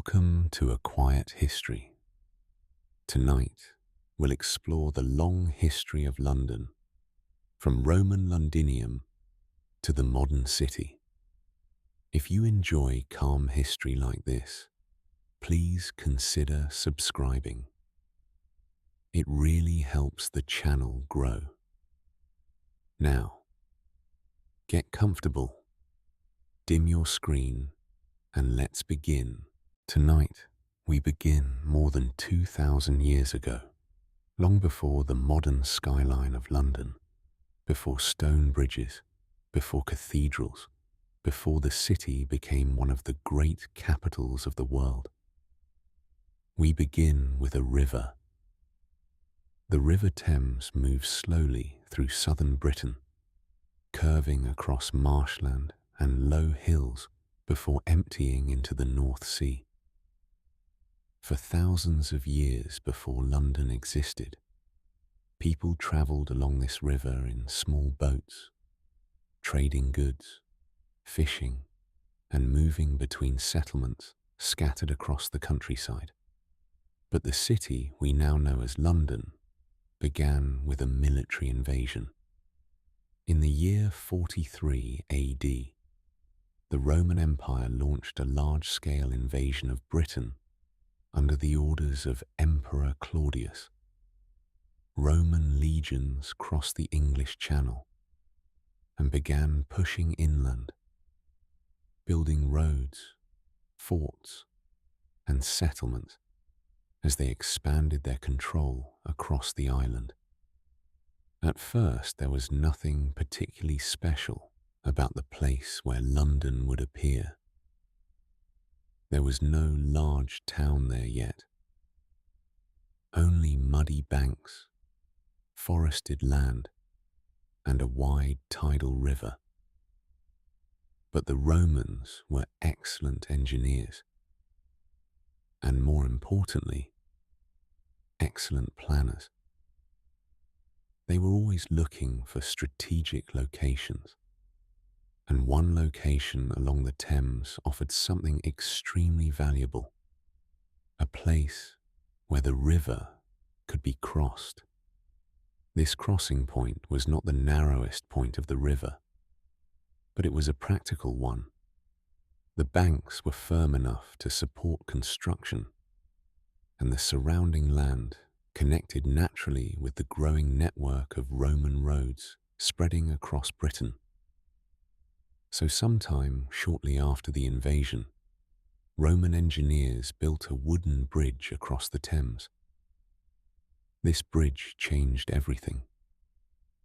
Welcome to A Quiet History. Tonight, we'll explore the long history of London, from Roman Londinium to the modern city. If you enjoy calm history like this, please consider subscribing. It really helps the channel grow. Now, get comfortable, dim your screen, and let's begin. Tonight, we begin more than 2,000 years ago, long before the modern skyline of London, before stone bridges, before cathedrals, before the city became one of the great capitals of the world. We begin with a river. The River Thames moves slowly through southern Britain, curving across marshland and low hills before emptying into the North Sea. For thousands of years before London existed, people travelled along this river in small boats, trading goods, fishing, and moving between settlements scattered across the countryside. But the city we now know as London began with a military invasion. In the year 43 AD, the Roman Empire launched a large-scale invasion of Britain under the orders of Emperor Claudius. Roman legions crossed the English Channel and began pushing inland, building roads, forts, and settlements as they expanded their control across the island. At first, there was nothing particularly special about the place where London would appear. There was no large town there yet, only muddy banks, forested land, and a wide tidal river. But the Romans were excellent engineers, and more importantly, excellent planners. They were always looking for strategic locations, and one location along the Thames offered something extremely valuable, a place where the river could be crossed. This crossing point was not the narrowest point of the river, but it was a practical one. The banks were firm enough to support construction, and the surrounding land connected naturally with the growing network of Roman roads spreading across Britain. So sometime shortly after the invasion, Roman engineers built a wooden bridge across the Thames. This bridge changed everything.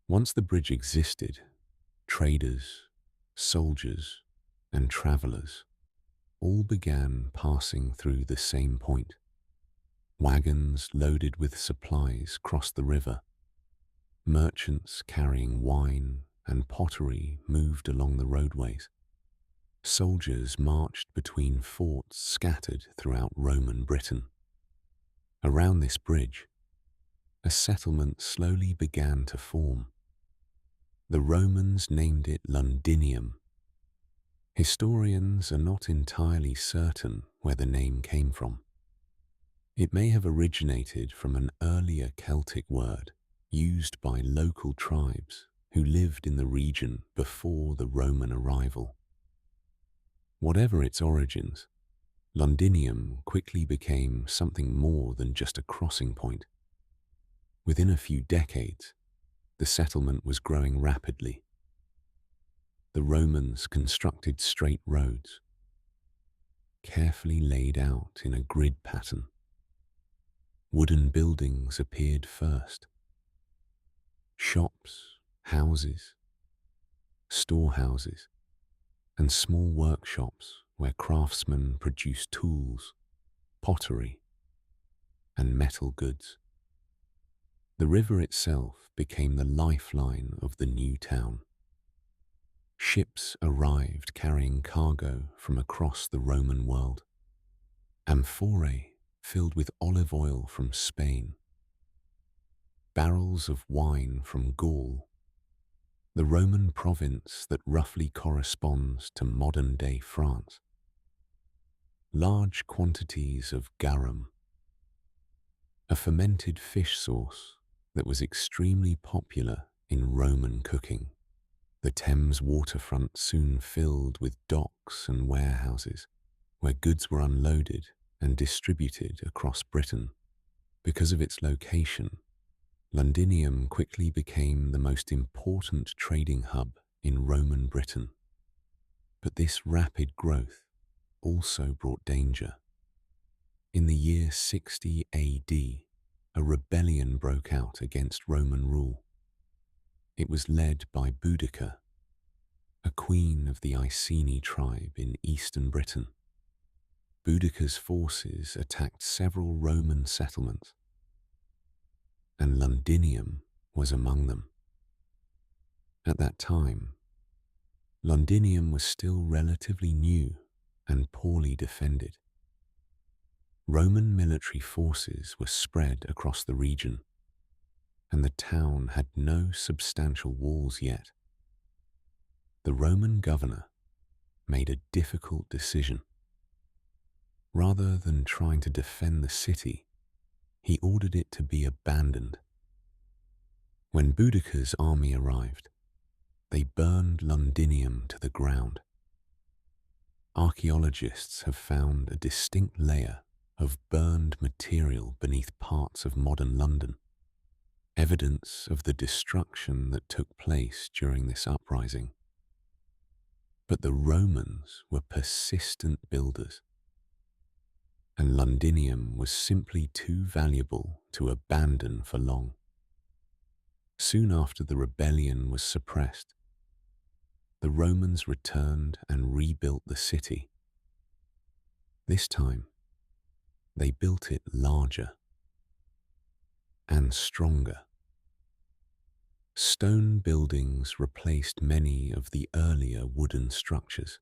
Once the bridge existed, traders, soldiers, and travellers all began passing through the same point. Wagons loaded with supplies crossed the river. Merchants carrying wine and pottery moved along the roadways. Soldiers marched between forts scattered throughout Roman Britain. Around this bridge, a settlement slowly began to form. The Romans named it Londinium. Historians are not entirely certain where the name came from. It may have originated from an earlier Celtic word used by local tribes who lived in the region before the Roman arrival. Whatever its origins, Londinium quickly became something more than just a crossing point. Within a few decades, the settlement was growing rapidly. The Romans constructed straight roads, carefully laid out in a grid pattern. Wooden buildings appeared first. Shops, houses, storehouses, and small workshops where craftsmen produced tools, pottery, and metal goods. The river itself became the lifeline of the new town. Ships arrived carrying cargo from across the Roman world. Amphorae filled with olive oil from Spain. Barrels of wine from Gaul, the Roman province that roughly corresponds to modern-day France. large quantities of garum, a fermented fish sauce that was extremely popular in Roman cooking. The Thames waterfront soon filled with docks and warehouses where goods were unloaded and distributed across Britain. Because of its location, Londinium quickly became the most important trading hub in Roman Britain. But this rapid growth also brought danger. In the year 60 AD, a rebellion broke out against Roman rule. It was led by Boudicca, a queen of the Iceni tribe in eastern Britain. Boudicca's forces attacked several Roman settlements, and Londinium was among them. At that time, Londinium was still relatively new and poorly defended. Roman military forces were spread across the region, and the town had no substantial walls yet. The Roman governor made a difficult decision. Rather than trying to defend the city, he ordered it to be abandoned. When Boudicca's army arrived, they burned Londinium to the ground. Archaeologists have found a distinct layer of burned material beneath parts of modern London, evidence of the destruction that took place during this uprising. But the Romans were persistent builders, and Londinium was simply too valuable to abandon for long. Soon after the rebellion was suppressed, the Romans returned and rebuilt the city. This time, they built it larger and stronger. Stone buildings replaced many of the earlier wooden structures.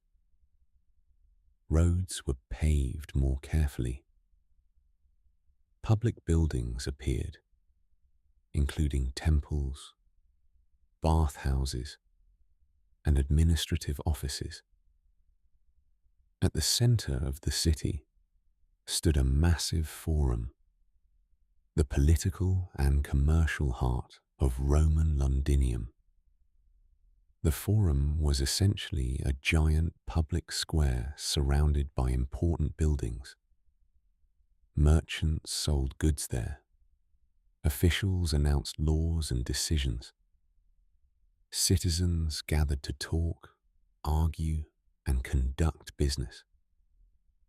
Roads were paved more carefully. Public buildings appeared, including temples, bathhouses, and administrative offices. At the center of the city stood a massive forum, the political and commercial heart of Roman Londinium. The forum was essentially a giant public square surrounded by important buildings. Merchants sold goods there. Officials announced laws and decisions. Citizens gathered to talk, argue, and conduct business.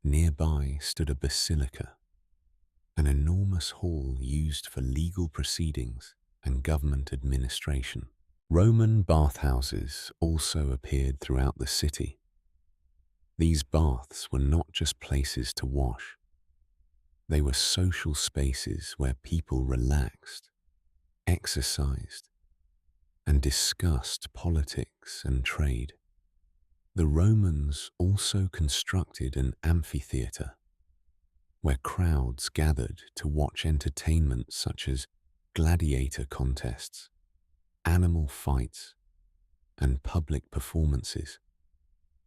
Nearby stood a basilica, an enormous hall used for legal proceedings and government administration. Roman bathhouses also appeared throughout the city. These baths were not just places to wash. They were social spaces where people relaxed, exercised, and discussed politics and trade. The Romans also constructed an amphitheatre where crowds gathered to watch entertainment such as gladiator contests, animal fights, and public performances.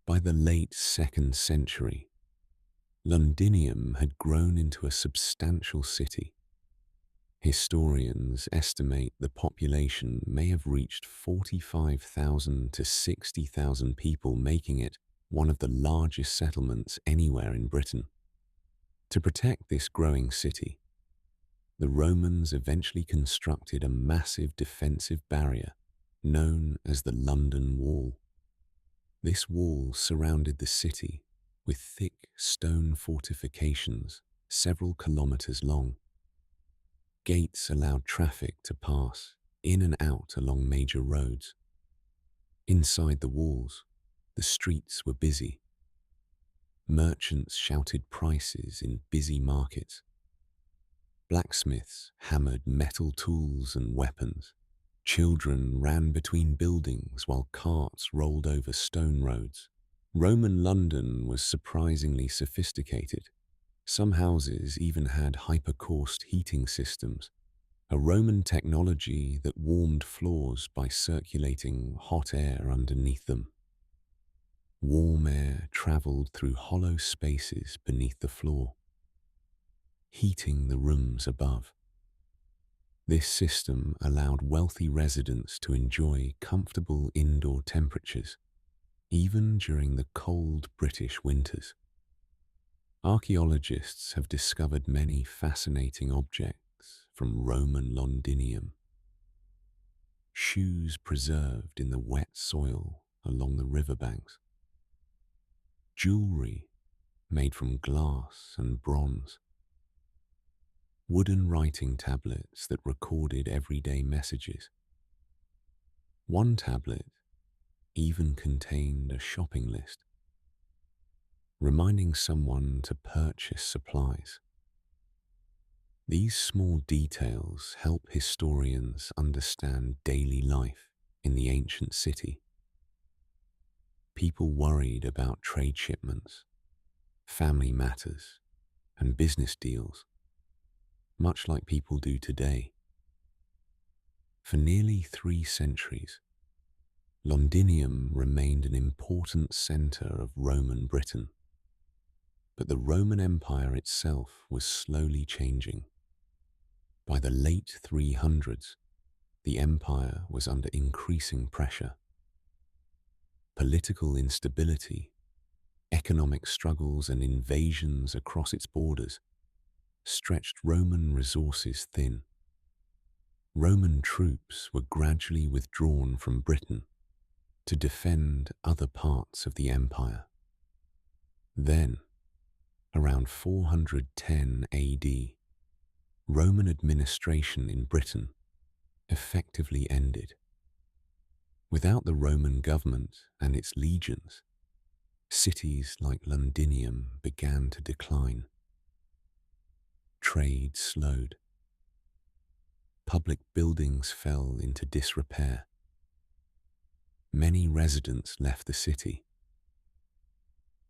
By the late 2nd century, Londinium had grown into a substantial city. Historians estimate the population may have reached 45,000 to 60,000 people, making it one of the largest settlements anywhere in Britain. To protect this growing city, the Romans eventually constructed a massive defensive barrier known as the London Wall. This wall surrounded the city with thick stone fortifications several kilometers long. Gates allowed traffic to pass in and out along major roads. Inside the walls, the streets were busy. Merchants shouted prices in busy markets. Blacksmiths hammered metal tools and weapons. Children ran between buildings while carts rolled over stone roads. Roman London was surprisingly sophisticated. Some houses even had hypercoursed heating systems, a Roman technology that warmed floors by circulating hot air underneath them. Warm air travelled through hollow spaces beneath the floor, heating the rooms above. This system allowed wealthy residents to enjoy comfortable indoor temperatures, even during the cold British winters. Archaeologists have discovered many fascinating objects from Roman Londinium, shoes preserved in the wet soil along the riverbanks, jewelry made from glass and bronze, wooden writing tablets that recorded everyday messages. One tablet even contained a shopping list, reminding someone to purchase supplies. These small details help historians understand daily life in the ancient city. People worried about trade shipments, family matters, and business deals, much like people do today. For nearly 3 centuries, Londinium remained an important centre of Roman Britain, but the Roman Empire itself was slowly changing. By the late 300s, the empire was under increasing pressure. Political instability, economic struggles, and invasions across its borders stretched Roman resources thin. Roman troops were gradually withdrawn from Britain to defend other parts of the empire. Then, around 410 AD, Roman administration in Britain effectively ended. Without the Roman government and its legions, cities like Londinium began to decline. Trade slowed. Public buildings fell into disrepair. Many residents left the city.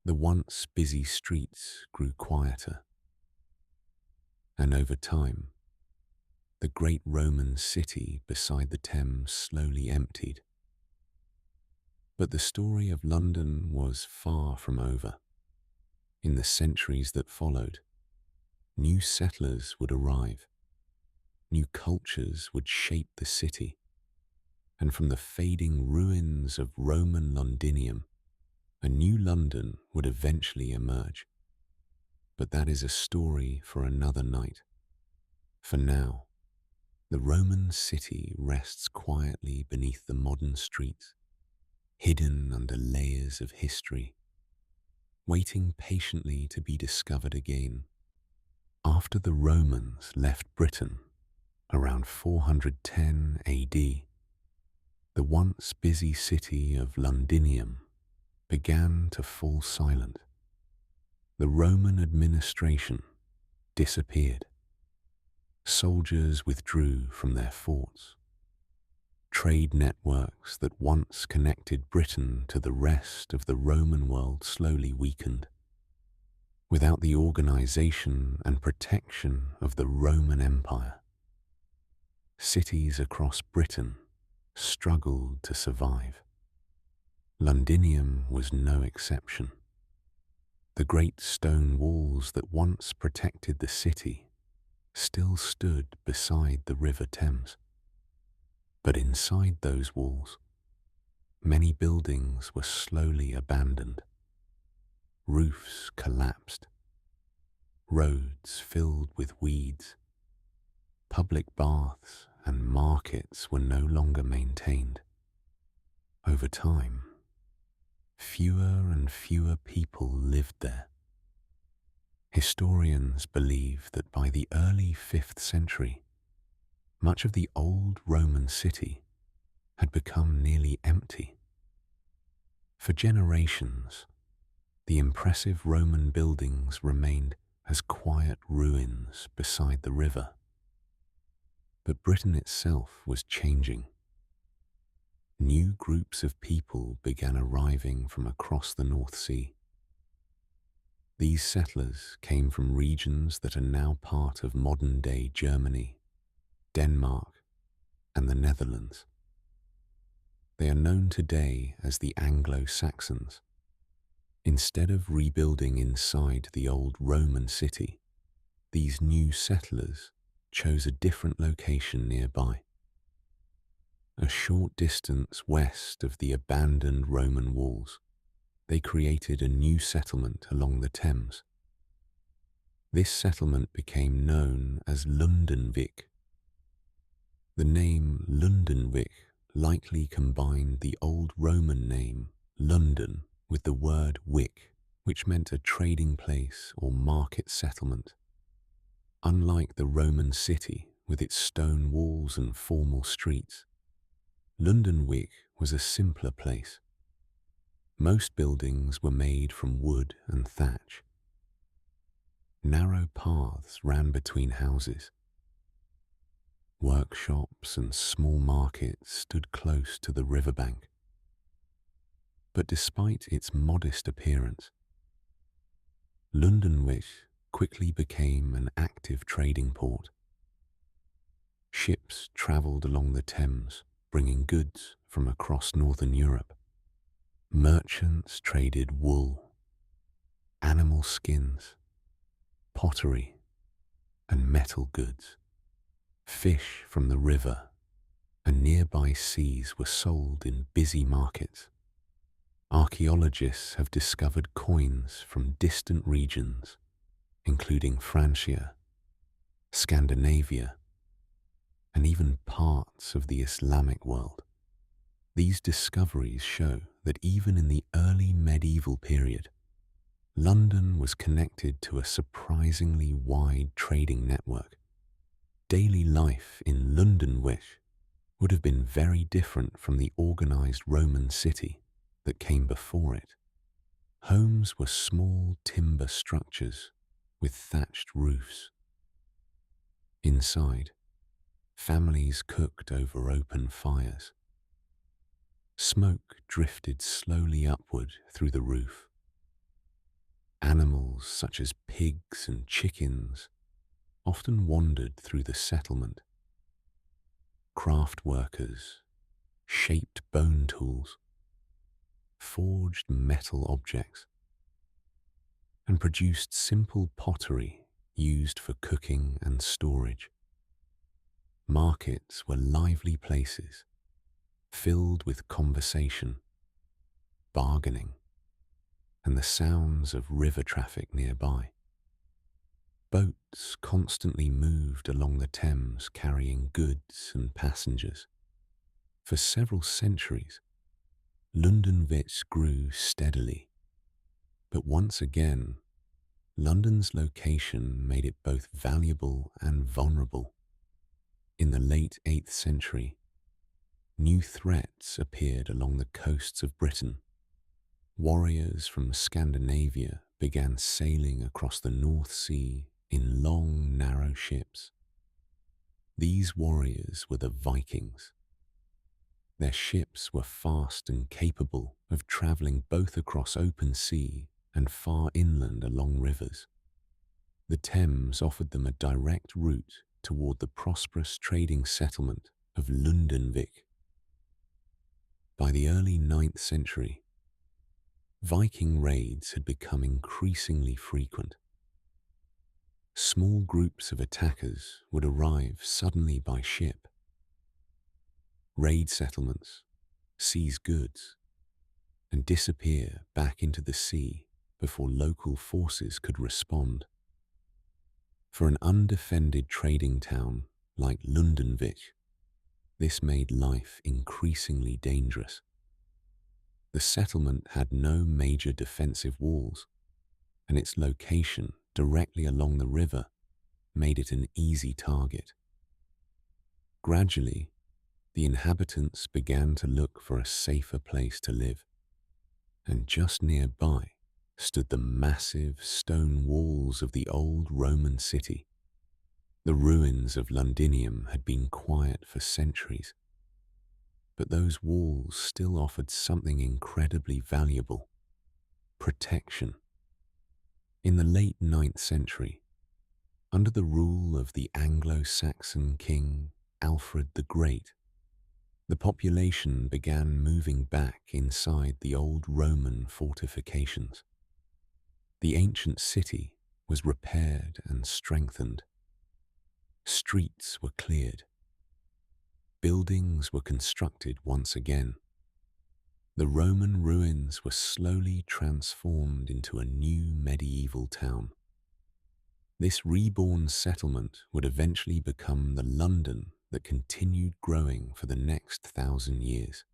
The once busy streets grew quieter. And over time, the great Roman city beside the Thames slowly emptied. But the story of London was far from over. In the centuries that followed, new settlers would arrive. New cultures would shape the city. And from the fading ruins of Roman Londinium, a new London would eventually emerge. But that is a story for another night. For now, the Roman city rests quietly beneath the modern streets, hidden under layers of history, waiting patiently to be discovered again. After the Romans left Britain around 410 AD, the once busy city of Londinium began to fall silent. The Roman administration disappeared. Soldiers withdrew from their forts. Trade networks that once connected Britain to the rest of the Roman world slowly weakened. Without the organization and protection of the Roman Empire, cities across Britain struggled to survive. Londinium was no exception. The great stone walls that once protected the city still stood beside the River Thames. But inside those walls, many buildings were slowly abandoned. Roofs collapsed. Roads filled with weeds. Public baths and markets were no longer maintained. Over time, fewer and fewer people lived there. Historians believe that by the early 5th century, much of the old Roman city had become nearly empty. For generations, the impressive Roman buildings remained as quiet ruins beside the river. But Britain itself was changing. New groups of people began arriving from across the North Sea. These settlers came from regions that are now part of modern-day Germany, Denmark, and the Netherlands. They are known today as the Anglo-Saxons, Instead of rebuilding inside the old Roman city, these new settlers chose a different location nearby. A short distance west of the abandoned Roman walls, they created a new settlement along the Thames. This settlement became known as Londonvik. The name Londonvik likely combined the old Roman name London with the word wick, which meant a trading place or market settlement. Unlike the Roman city with its stone walls and formal streets, Londonvik was a simpler place. Most buildings were made from wood and thatch. Narrow paths ran between houses. Workshops and small markets stood close to the riverbank. But despite its modest appearance, Londonvik quickly became an active trading port. Ships travelled along the Thames, bringing goods from across northern Europe. Merchants traded wool, animal skins, pottery, and metal goods. Fish from the river and nearby seas were sold in busy markets. Archaeologists have discovered coins from distant regions, including Francia, Scandinavia, and even parts of the Islamic world. These discoveries show that even in the early medieval period, London was connected to a surprisingly wide trading network. Daily life in Londonvik would have been very different from the organized Roman city that came before it. Homes were small timber structures with thatched roofs. Inside, families cooked over open fires. Smoke drifted slowly upward through the roof. Animals such as pigs and chickens often wandered through the settlement. Craft workers shaped bone tools, forged metal objects, and produced simple pottery used for cooking and storage. Markets were lively places, filled with conversation, bargaining, and the sounds of river traffic nearby. Boats constantly moved along the Thames carrying goods and passengers. For several centuries, Londonvik grew steadily, but once again, London's location made it both valuable and vulnerable. In the late 8th century, new threats appeared along the coasts of Britain. Warriors from Scandinavia began sailing across the North Sea in long, narrow ships. These warriors were the Vikings. Their ships were fast and capable of travelling both across open sea and far inland along rivers. The Thames offered them a direct route toward the prosperous trading settlement of Londonvik. By the early 9th century, Viking raids had become increasingly frequent. Small groups of attackers would arrive suddenly by ship, raid settlements, seize goods, and disappear back into the sea before local forces could respond. For an undefended trading town like Londonvik, this made life increasingly dangerous. The settlement had no major defensive walls, and its location directly along the river made it an easy target. Gradually, the inhabitants began to look for a safer place to live, and just nearby stood the massive stone walls of the old Roman city. The ruins of Londinium had been quiet for centuries, but those walls still offered something incredibly valuable: protection. In the late 9th century, under the rule of the Anglo-Saxon king Alfred the Great, the population began moving back inside the old Roman fortifications. The ancient city was repaired and strengthened. Streets were cleared. Buildings were constructed once again. The Roman ruins were slowly transformed into a new medieval town. This reborn settlement would eventually become the London that continued growing for the next 1,000 years.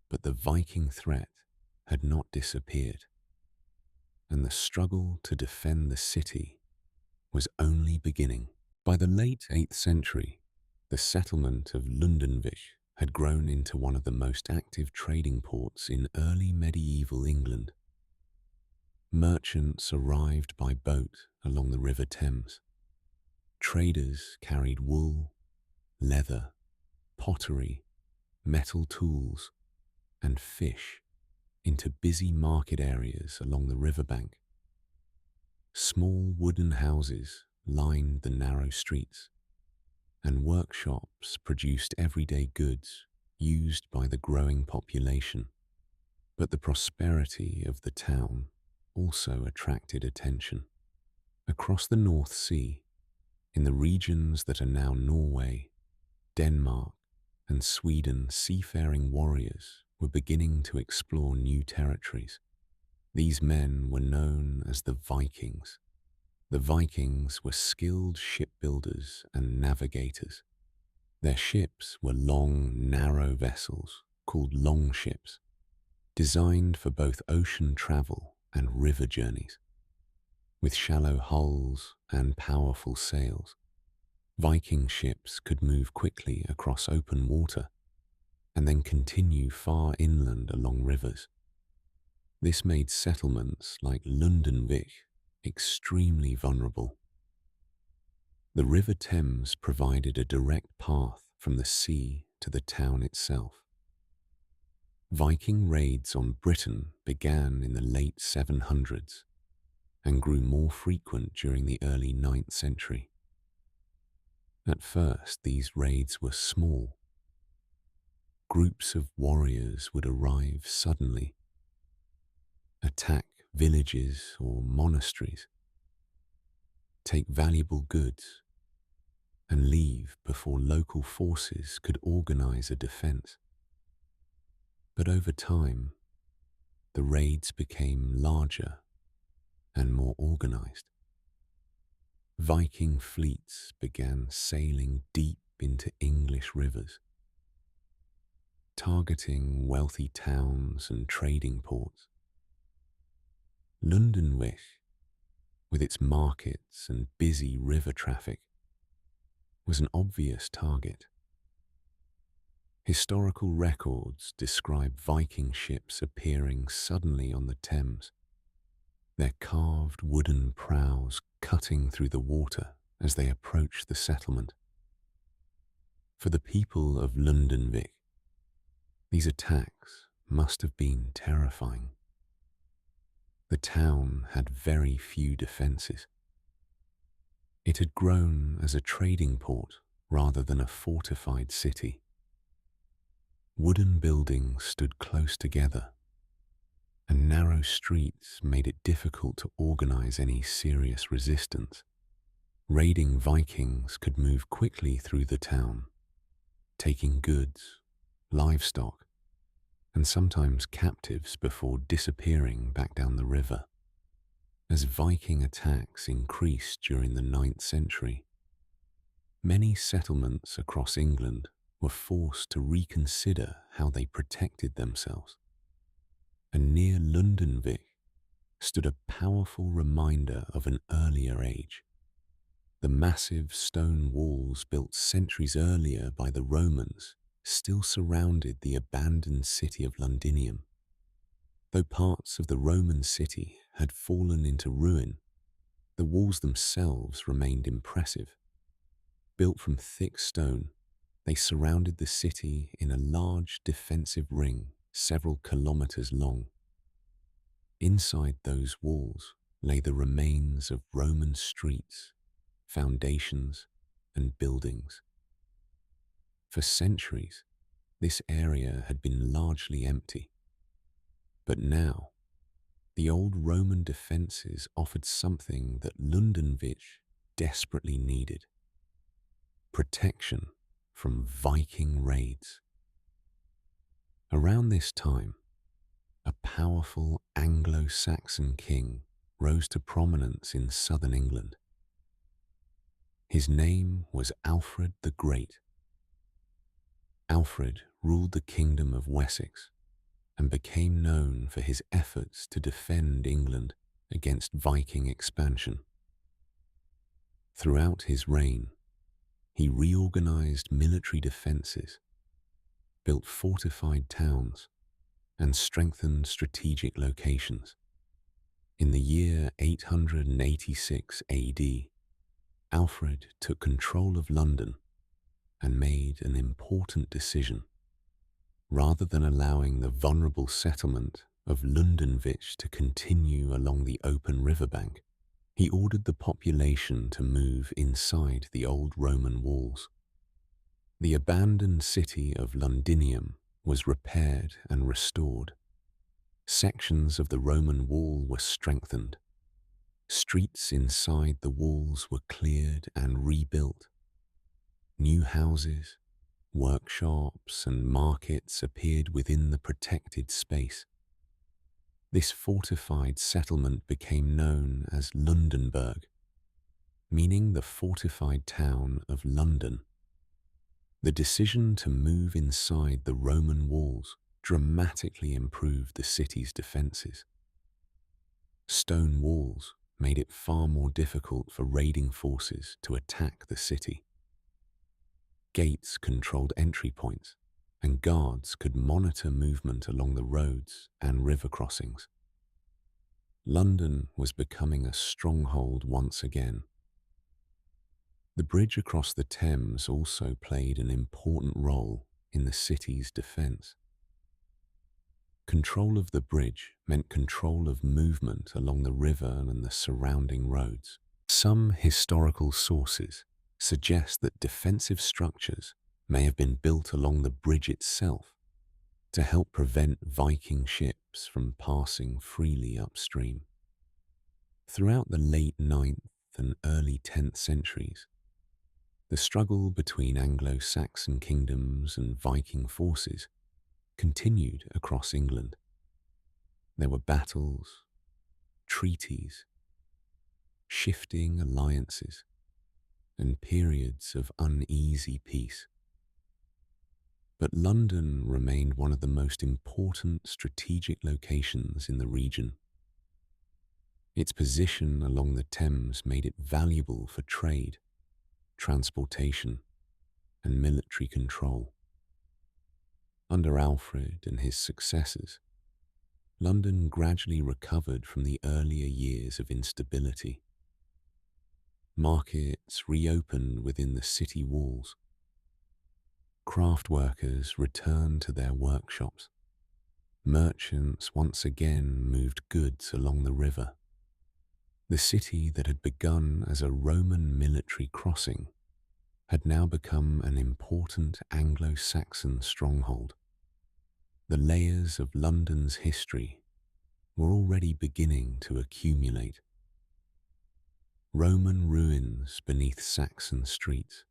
But the Viking threat had not disappeared, and the struggle to defend the city was only beginning. By the late 8th century, the settlement of Londinium had grown into one of the most active trading ports in early medieval England. Merchants arrived by boat along the River Thames. Traders carried wool, leather, pottery, metal tools, and fish into busy market areas along the riverbank. Small wooden houses lined the narrow streets, and workshops produced everyday goods used by the growing population. But the prosperity of the town also attracted attention. Across the North Sea, in the regions that are now Norway, Denmark, and Sweden, seafaring warriors were beginning to explore new territories. These men were known as the Vikings. The Vikings were skilled shipbuilders and navigators. Their ships were long, narrow vessels called longships, designed for both ocean travel and river journeys. With shallow hulls and powerful sails, Viking ships could move quickly across open water and then continue far inland along rivers. This made settlements like Londinium extremely vulnerable. The River Thames provided a direct path from the sea to the town itself. Viking raids on Britain began in the late 700s and grew more frequent during the early 9th century. At first, these raids were small. Groups of warriors would arrive suddenly, attack villages or monasteries, take valuable goods, and leave before local forces could organize a defense. But over time, the raids became larger and more organized. Viking fleets began sailing deep into English rivers, targeting wealthy towns and trading ports. Londinium, with its markets and busy river traffic, was an obvious target. Historical records describe Viking ships appearing suddenly on the Thames, their carved wooden prows cutting through the water as they approached the settlement. For the people of Londinium, these attacks must have been terrifying. The town had very few defenses. It had grown as a trading port rather than a fortified city. Wooden buildings stood close together, and narrow streets made it difficult to organize any serious resistance. Raiding Vikings could move quickly through the town, taking goods, livestock, and sometimes captives before disappearing back down the river. As Viking attacks increased during the 9th century, many settlements across England were forced to reconsider how they protected themselves. And near Londonvik stood a powerful reminder of an earlier age. The massive stone walls built centuries earlier by the Romans still surrounded the abandoned city of Londinium. Though parts of the Roman city had fallen into ruin, the walls themselves remained impressive. Built from thick stone, they surrounded the city in a large defensive ring several kilometers long. Inside those walls lay the remains of Roman streets, foundations, and buildings. For centuries, this area had been largely empty. But now, The old Roman defences offered something that Londonwich desperately needed: protection from Viking raids. Around this time, a powerful Anglo-Saxon king rose to prominence in southern England. His name was Alfred the Great. Alfred ruled the kingdom of Wessex and became known for his efforts to defend England against Viking expansion. Throughout his reign, he reorganized military defenses, built fortified towns, and strengthened strategic locations. In the year 886 AD, Alfred took control of London and made an important decision. Rather than allowing the vulnerable settlement of Londonwich to continue along the open riverbank, he ordered the population to move inside the old Roman walls. The abandoned city of Londinium was repaired and restored. Sections of the Roman wall were strengthened. Streets inside the walls were cleared and rebuilt. New houses, workshops, and markets appeared within the protected space. This fortified settlement became known as Lundenburg, meaning the fortified town of London. The decision to move inside the Roman walls dramatically improved the city's defenses. Stone walls made it far more difficult for raiding forces to attack the city. Gates controlled entry points, and guards could monitor movement along the roads and river crossings. London was becoming a stronghold once again. The bridge across the Thames also played an important role in the city's defence. Control of the bridge meant control of movement along the river and the surrounding roads. Some historical sources suggest that defensive structures may have been built along the bridge itself to help prevent Viking ships from passing freely upstream. Throughout the late 9th and early 10th centuries, the struggle between Anglo-Saxon kingdoms and Viking forces continued across England. There were battles, treaties, shifting alliances, and periods of uneasy peace. But London remained one of the most important strategic locations in the region. Its position along the Thames made it valuable for trade, transportation, and military control. Under Alfred and his successors, London gradually recovered from the earlier years of instability. Markets reopened within the city walls. Craft workers returned to their workshops. Merchants once again moved goods along the river. The city that had begun as a Roman military crossing had now become an important Anglo-Saxon stronghold. The layers of London's history were already beginning to accumulate. Roman ruins beneath Saxon streets,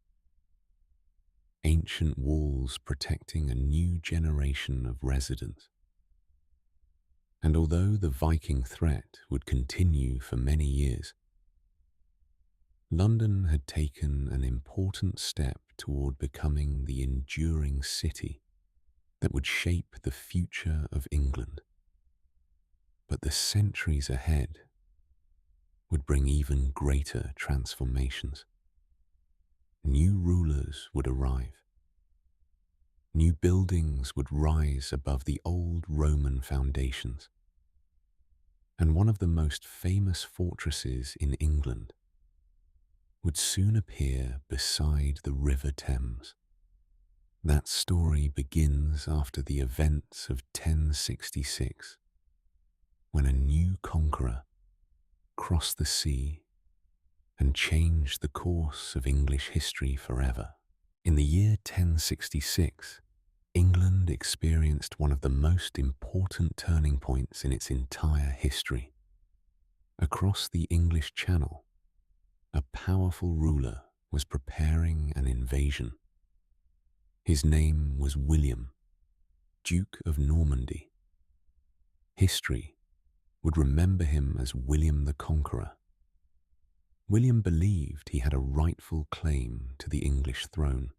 ancient walls protecting a new generation of residents. And although the Viking threat would continue for many years, London had taken an important step toward becoming the enduring city that would shape the future of England. But the centuries ahead would bring even greater transformations. New rulers would arrive. New buildings would rise above the old Roman foundations. And one of the most famous fortresses in England would soon appear beside the River Thames. That story begins after the events of 1066, when a new conqueror crossed the sea and changed the course of English history forever. In the year 1066, England experienced one of the most important turning points in its entire history. Across the English Channel, a powerful ruler was preparing an invasion. His name was William, Duke of Normandy. History would remember him as William the Conqueror. William believed he had a rightful claim to the English throne.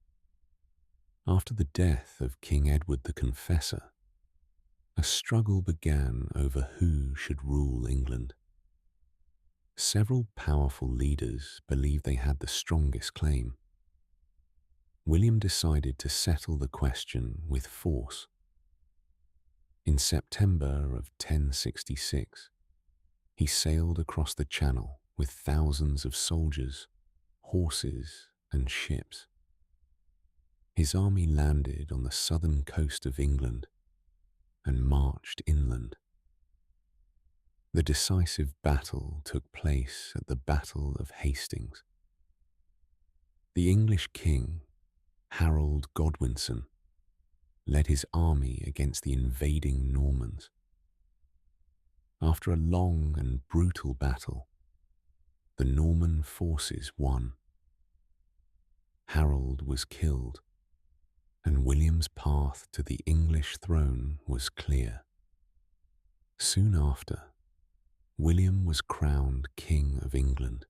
After the death of King Edward the Confessor, a struggle began over who should rule England. Several powerful leaders believed they had the strongest claim. William decided to settle the question with force. In September of 1066, he sailed across the Channel with thousands of soldiers, horses, and ships. His army landed on the southern coast of England and marched inland. The decisive battle took place at the Battle of Hastings. The English king, Harold Godwinson, led his army against the invading Normans. After a long and brutal battle, the Norman forces won. Harold was killed, and William's path to the English throne was clear. Soon after, William was crowned King of England.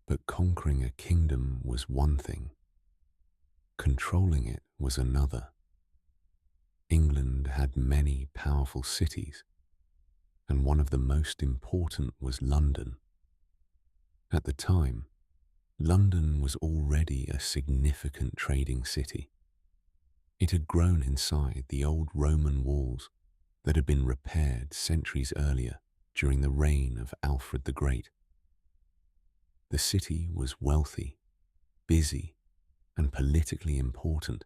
But conquering a kingdom was one thing. Controlling it was another. England had many powerful cities, and one of the most important was London. At the time, London was already a significant trading city. It had grown inside the old Roman walls that had been repaired centuries earlier during the reign of Alfred the Great. The city was wealthy, busy, and politically important.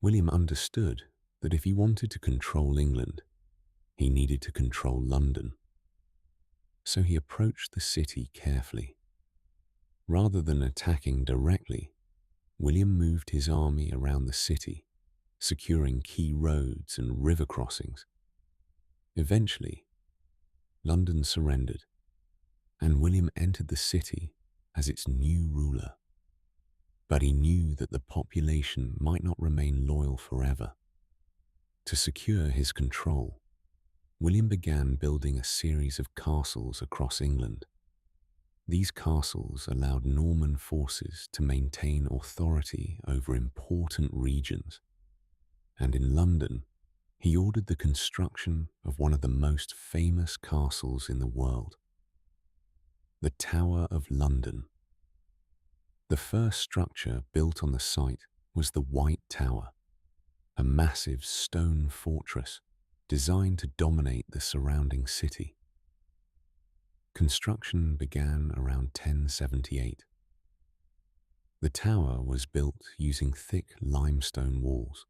William understood that if he wanted to control England, he needed to control London. So he approached the city carefully. Rather than attacking directly, William moved his army around the city, securing key roads and river crossings. Eventually, London surrendered, and William entered the city as its new ruler. But he knew that the population might not remain loyal forever. To secure his control, William began building a series of castles across England. These castles allowed Norman forces to maintain authority over important regions. And in London, he ordered the construction of one of the most famous castles in the world, the Tower of London. The first structure built on the site was the White Tower, a massive stone fortress designed to dominate the surrounding city. Construction began around 1078. The tower was built using thick limestone walls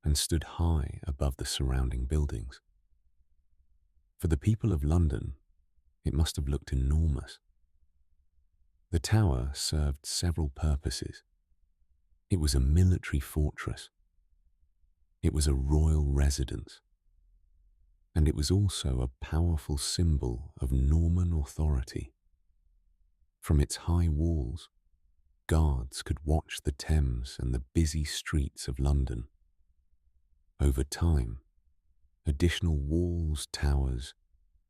and stood high above the surrounding buildings. For the people of London, it must have looked enormous. The tower served several purposes. It was a military fortress. It was a royal residence. And it was also a powerful symbol of Norman authority. From its high walls, guards could watch the Thames and the busy streets of London. Over time, additional walls, towers,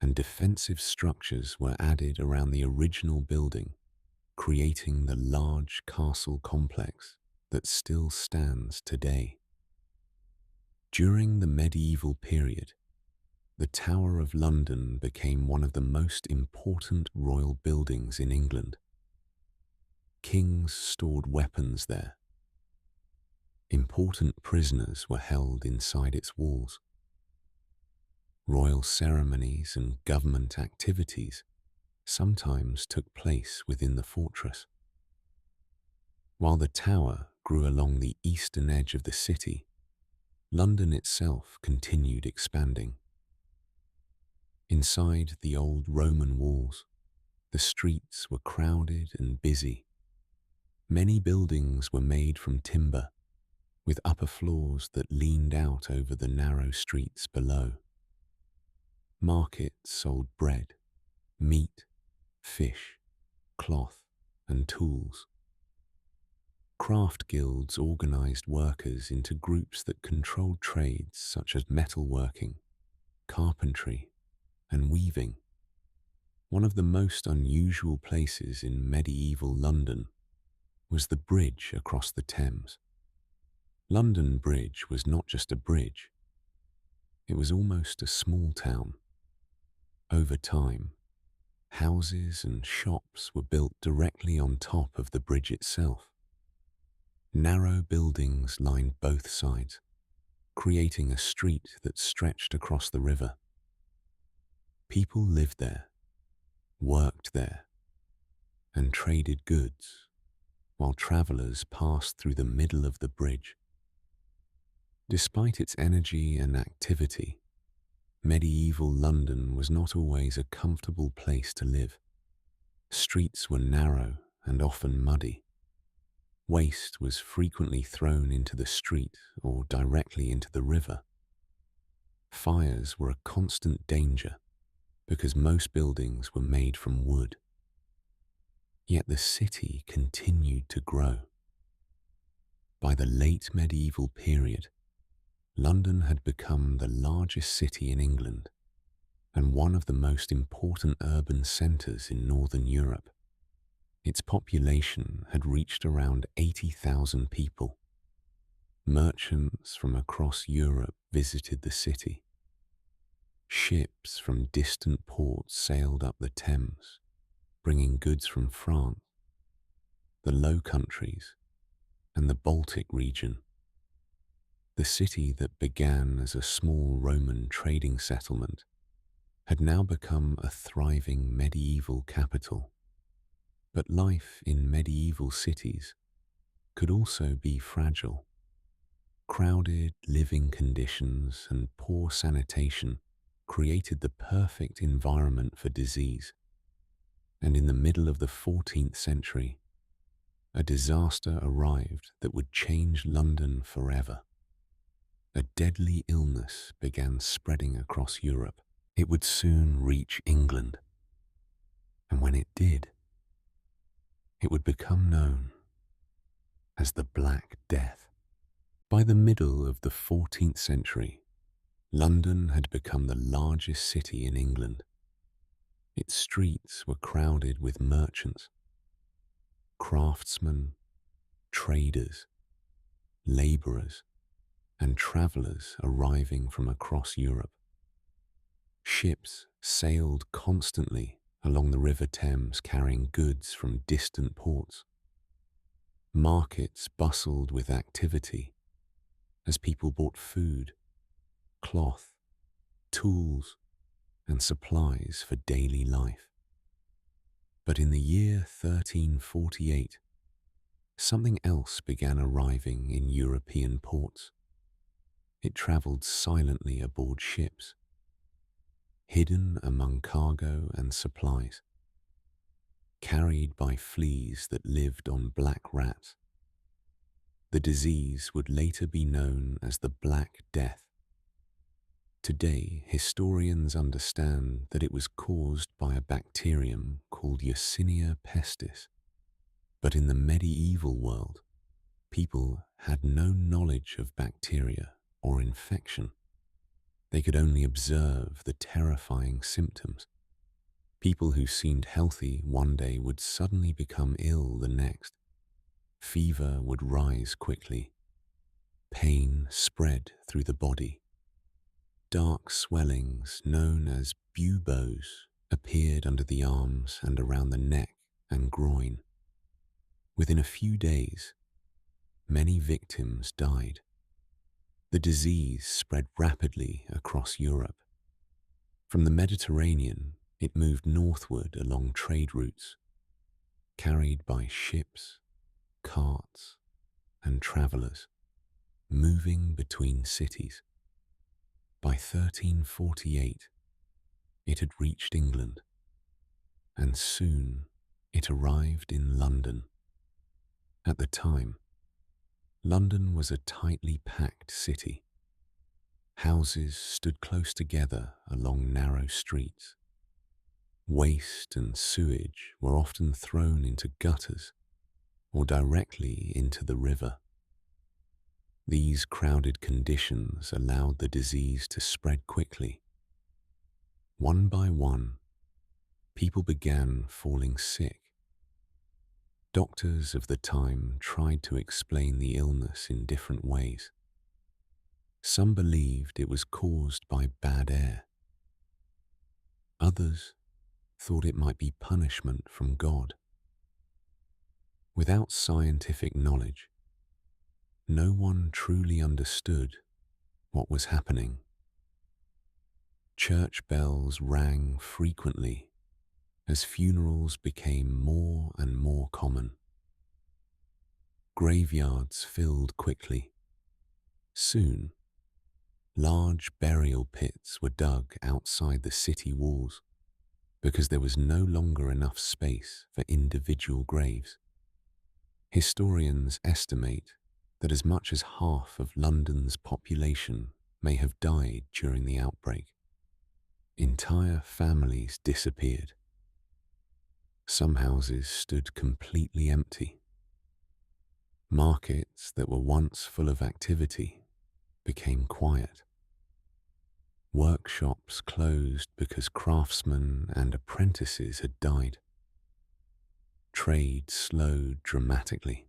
and defensive structures were added around the original building, creating the large castle complex that still stands today. During the medieval period, the Tower of London became one of the most important royal buildings in England. Kings stored weapons there. Important prisoners were held inside its walls. Royal ceremonies and government activities sometimes took place within the fortress. While the tower grew along the eastern edge of the city, London itself continued expanding. Inside the old Roman walls, the streets were crowded and busy. Many buildings were made from timber, with upper floors that leaned out over the narrow streets below. Markets sold bread, meat, fish, cloth, and tools. Craft guilds organized workers into groups that controlled trades such as metalworking, carpentry, and weaving. One of the most unusual places in medieval London was the bridge across the Thames. London Bridge was not just a bridge, it was almost a small town. Over time, houses and shops were built directly on top of the bridge itself. Narrow buildings lined both sides, creating a street that stretched across the river. People lived there, worked there, and traded goods, while travelers passed through the middle of the bridge. Despite its energy and activity, medieval London was not always a comfortable place to live. Streets were narrow and often muddy. Waste was frequently thrown into the street or directly into the river. Fires were a constant danger because most buildings were made from wood. Yet the city continued to grow. By the late medieval period, London had become the largest city in England and one of the most important urban centres in Northern Europe. Its population had reached around 80,000 people. Merchants from across Europe visited the city. Ships from distant ports sailed up the Thames, bringing goods from France, the Low Countries, and the Baltic region. The city that began as a small Roman trading settlement had now become a thriving medieval capital. But life in medieval cities could also be fragile. Crowded living conditions and poor sanitation created the perfect environment for disease. And in the middle of the 14th century, a disaster arrived that would change London forever. A deadly illness began spreading across Europe. It would soon reach England. And when it did, it would become known as the Black Death. By the middle of the 14th century, London had become the largest city in England. Its streets were crowded with merchants, craftsmen, traders, labourers, and travellers arriving from across Europe. Ships sailed constantly along the River Thames carrying goods from distant ports. Markets bustled with activity as people bought food, cloth, tools, and supplies for daily life. But in the year 1348, something else began arriving in European ports. It travelled silently aboard ships, hidden among cargo and supplies, carried by fleas that lived on black rats. The disease would later be known as the Black Death. Today, historians understand that it was caused by a bacterium called Yersinia pestis. But in the medieval world, people had no knowledge of bacteria or infection. They could only observe the terrifying symptoms. People who seemed healthy one day would suddenly become ill the next. Fever would rise quickly. Pain spread through the body. Dark swellings known as buboes appeared under the arms and around the neck and groin. Within a few days, many victims died. The disease spread rapidly across Europe. From the Mediterranean, it moved northward along trade routes, carried by ships, carts, and travellers, moving between cities. By 1348, it had reached England, and soon it arrived in London. At the time, London was a tightly packed city. Houses stood close together along narrow streets. Waste and sewage were often thrown into gutters or directly into the river. These crowded conditions allowed the disease to spread quickly. One by one, people began falling sick. Doctors of the time tried to explain the illness in different ways. Some believed it was caused by bad air. Others thought it might be punishment from God. Without scientific knowledge, no one truly understood what was happening. Church bells rang frequently as funerals became more and more common. Graveyards filled quickly. Soon, large burial pits were dug outside the city walls because there was no longer enough space for individual graves. Historians estimate that as much as half of London's population may have died during the outbreak. Entire families disappeared. Some houses stood completely empty. Markets that were once full of activity became quiet. Workshops closed because craftsmen and apprentices had died. Trade slowed dramatically.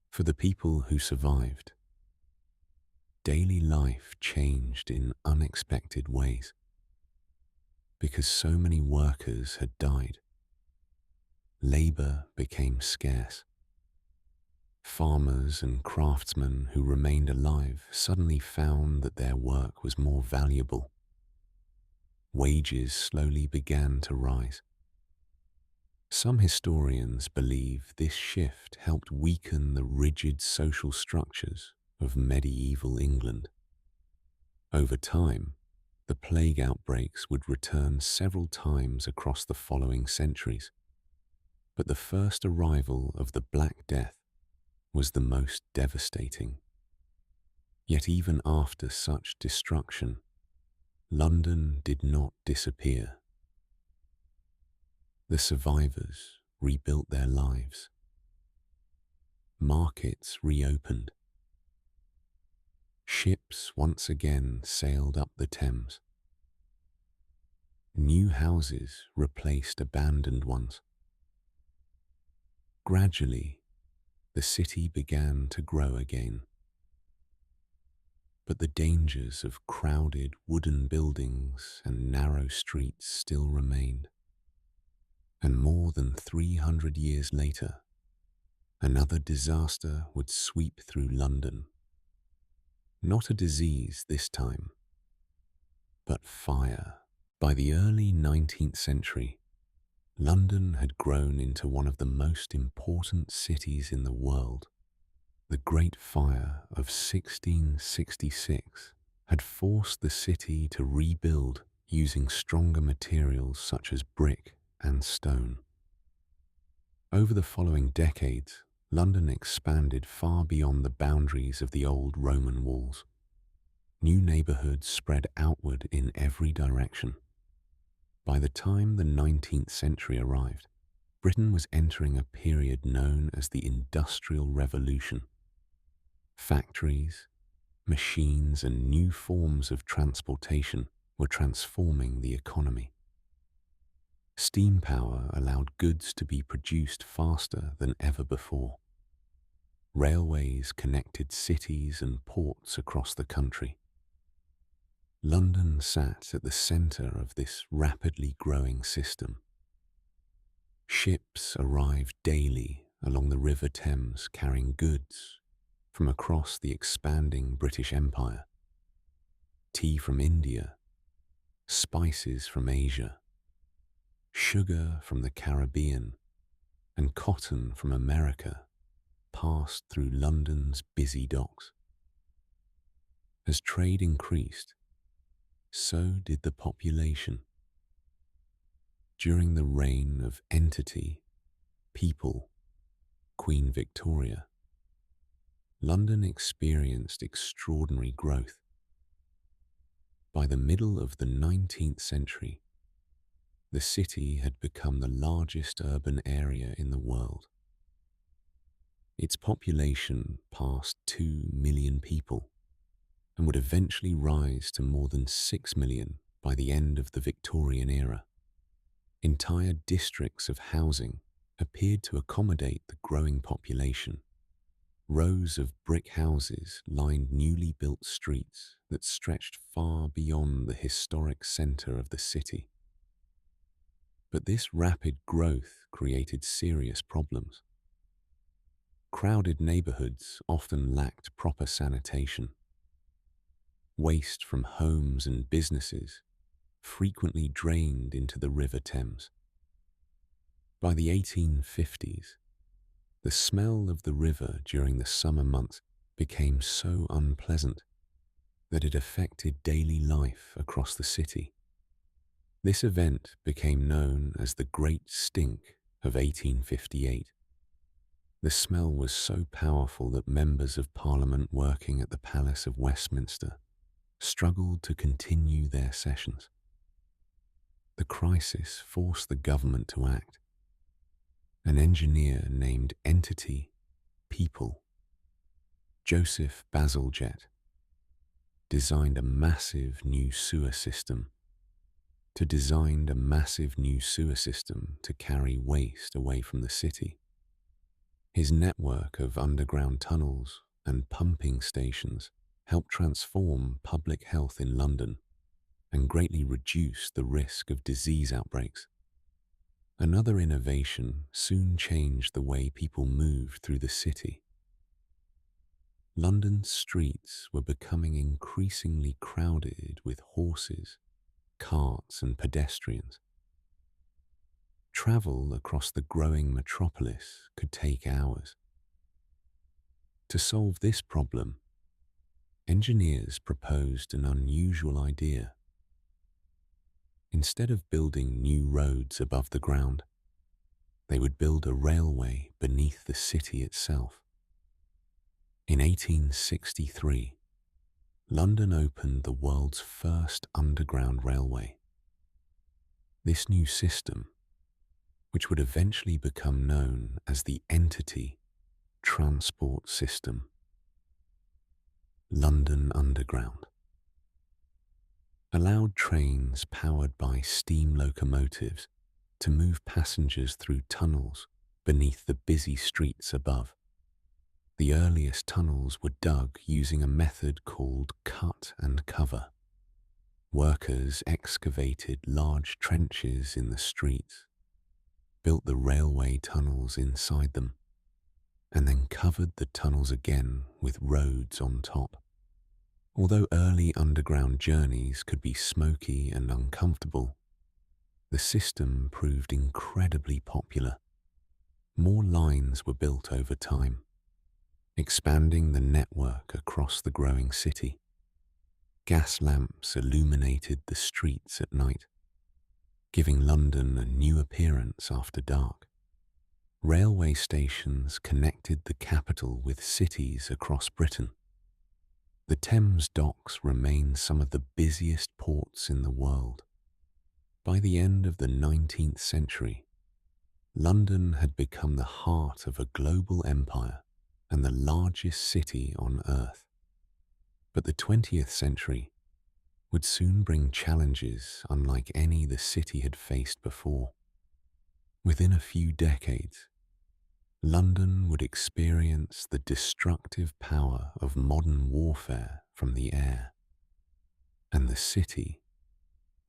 For the people who survived, daily life changed in unexpected ways. Because so many workers had died, labor became scarce. Farmers and craftsmen who remained alive suddenly found that their work was more valuable. Wages slowly began to rise. Some historians believe this shift helped weaken the rigid social structures of medieval England. Over time, the plague outbreaks would return several times across the following centuries. But the first arrival of the Black Death was the most devastating. Yet even after such destruction, London did not disappear. The survivors rebuilt their lives. Markets reopened. Ships once again sailed up the Thames. New houses replaced abandoned ones. Gradually, the city began to grow again. But the dangers of crowded wooden buildings and narrow streets still remained. And more than 300 years later, another disaster would sweep through London. Not a disease this time, but fire. By the early 19th century, London had grown into one of the most important cities in the world. The Great Fire of 1666 had forced the city to rebuild using stronger materials such as brick and stone. Over the following decades, London expanded far beyond the boundaries of the old Roman walls. New neighborhoods spread outward in every direction. By the time the 19th century arrived, Britain was entering a period known as the Industrial Revolution. Factories, machines, and new forms of transportation were transforming the economy. Steam power allowed goods to be produced faster than ever before. Railways connected cities and ports across the country. London sat at the center of this rapidly growing system. Ships arrived daily along the River Thames carrying goods from across the expanding British Empire. Tea from India, spices from Asia, sugar from the Caribbean, and cotton from America passed through London's busy docks. As trade increased, so did the population. During the reign of entity, people, Queen Victoria, London experienced extraordinary growth. By the middle of the 19th century, the city had become the largest urban area in the world. Its population passed 2 million people and would eventually rise to more than 6 million by the end of the Victorian era. Entire districts of housing appeared to accommodate the growing population. Rows of brick houses lined newly built streets that stretched far beyond the historic centre of the city. But this rapid growth created serious problems. Crowded neighbourhoods often lacked proper sanitation. Waste from homes and businesses frequently drained into the River Thames. By the 1850s, the smell of the river during the summer months became so unpleasant that it affected daily life across the city. This event became known as the Great Stink of 1858. The smell was so powerful that members of Parliament working at the Palace of Westminster struggled to continue their sessions. The crisis forced the government to act. An engineer named Entity People, Joseph Bazalgette, designed a massive new sewer system to carry waste away from the city. His network of underground tunnels and pumping stations helped transform public health in London and greatly reduce the risk of disease outbreaks. Another innovation soon changed the way people moved through the city. London's streets were becoming increasingly crowded with horses, carts, and pedestrians. Travel across the growing metropolis could take hours. To solve this problem, engineers proposed an unusual idea. Instead of building new roads above the ground, they would build a railway beneath the city itself. In 1863, London opened the world's first underground railway. This new system, which would eventually become known as the Entity Transport System, London Underground, allowed trains powered by steam locomotives to move passengers through tunnels beneath the busy streets above. The earliest tunnels were dug using a method called cut and cover. Workers excavated large trenches in the streets, built the railway tunnels inside them, and then covered the tunnels again with roads on top. Although early underground journeys could be smoky and uncomfortable, the system proved incredibly popular. More lines were built over time, expanding the network across the growing city. Gas lamps illuminated the streets at night, giving London a new appearance after dark. Railway stations connected the capital with cities across Britain. The Thames docks remain some of the busiest ports in the world. By the end of the 19th century, London had become the heart of a global empire and the largest city on earth. But the 20th century would soon bring challenges unlike any the city had faced before. Within a few decades, London would experience the destructive power of modern warfare from the air, and the city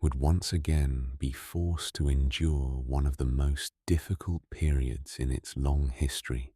would once again be forced to endure one of the most difficult periods in its long history.